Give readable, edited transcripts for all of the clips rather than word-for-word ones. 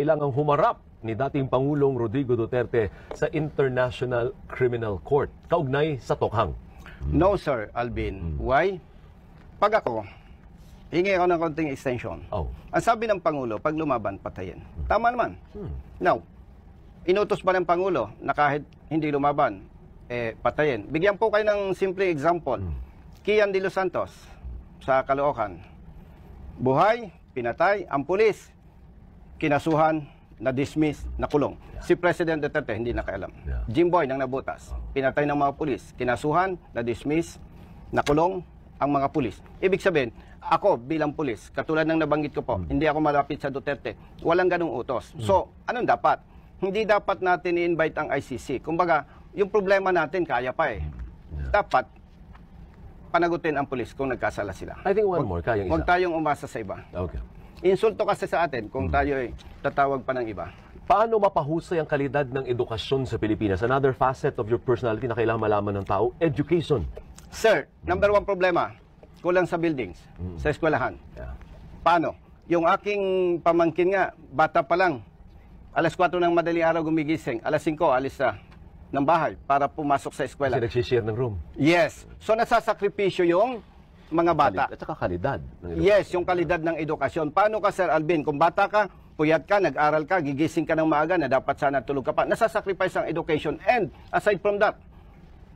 kailangang humarap ni dating Pangulong Rodrigo Duterte sa International Criminal Court kaugnay sa tokhang. No, sir, Alvin. Why? Pag ako, hingi ako ng konting extension. Ang sabi ng Pangulo, pag lumaban, patayin. Tama naman. Now, inutos ba ng Pangulo na kahit hindi lumaban, patayin? Bigyan po kayo ng simple example. Kian de los Santos sa Caloocan. Buhay, pinatay, ang pulis, kinasuhan, na-dismiss, nakulong. Si President Duterte hindi nakaalam. Jimboy nang nabutas, pinatay ng mga pulis, kinasuhan, na-dismiss, nakulong ang mga pulis. Ibig sabihin, ako bilang pulis, katulad ng nabanggit ko po, hindi ako malapit sa Duterte. Walang ganung utos. So, anong dapat? Hindi dapat natin i-invite ang ICC. Kumbaga, yung problema natin kaya pa eh. Dapat panagutin ang pulis kung nagkasala sila. I think one more, kayang isa. Huwag tayong umasa sa iba. Okay. Insulto kasi sa atin kung tayo ay tatawag pa ng iba. Paano mapahusay ang kalidad ng edukasyon sa Pilipinas? Another facet of your personality na kailangan malaman ng tao, education. Sir, number one problema, kulang sa buildings, sa eskwelahan. Paano? Yung aking pamangkin nga, bata pa lang, alas 4 ng madaling araw gumigising, alas 5 alis na ng bahay para pumasok sa eskwela. Kasi nagsishare ng room. Yes. So nasasakripisyo yung mga bata. At saka kalidad ng edukasyon. Yes, yung kalidad ng edukasyon. Paano ka, Sir Alvin? Kung bata ka, puyat ka, nag-aral ka, gigising ka ng maaga na dapat sana tulog ka pa. Nasasacrifice ang education. And aside from that,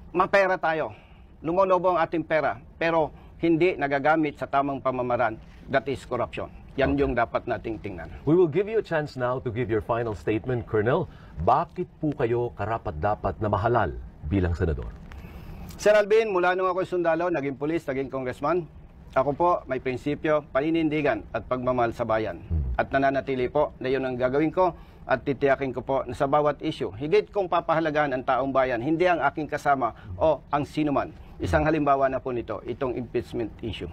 mapera tayo. Lumolobo ang ating pera. Pero hindi nagagamit sa tamang pamamaraan. That is corruption. Yan yung dapat nating tingnan. We will give you a chance now to give your final statement, Colonel. Bakit po kayo karapat-dapat na mahalal bilang senador? Sir Alvin, mula nung ako'y sundalo, naging pulis, naging congressman, ako po may prinsipyo, paninindigan at pagmamahal sa bayan. At nananatili po na yun ang gagawin ko at titiyakin ko po na sa bawat issue, higit kong papahalagaan ang taong bayan, hindi ang aking kasama o ang sinuman. Isang halimbawa na po nito, itong impeachment issue.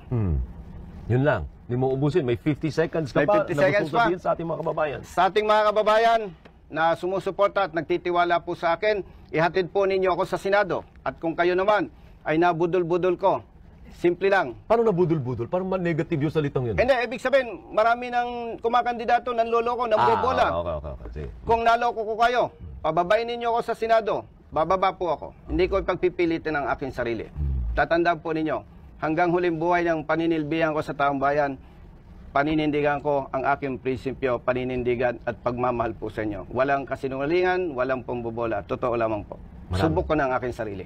Yun lang. Hindi mo ubusin. May 50 seconds ka May pa 50 na seconds gusto pa. sabihin sa ating mga kababayan. Sa ating mga kababayan na sumusuporta at nagtitiwala po sa akin, ihatid po ninyo ako sa Senado. At kung kayo naman ay nabudol-budol ko, simple lang. Paano nabudol-budol? Parang negative yung salitang yun. Hindi, ibig sabihin, marami ng kumakandidato, nanloloko, nambobola. Okay. Kung naloko ko kayo, pababain ninyo ako sa Senado, bababa po ako. Hindi ko ipagpipilitin ang aking sarili. Tatandaan po ninyo, hanggang huling buhay ng paninilbihan ko sa taong bayan, paninindigan ko ang aking prinsipyo, paninindigan at pagmamahal po sa inyo. Walang kasinungalingan, walang pambobola. Totoo lamang po. Subok ko na ang aking sarili.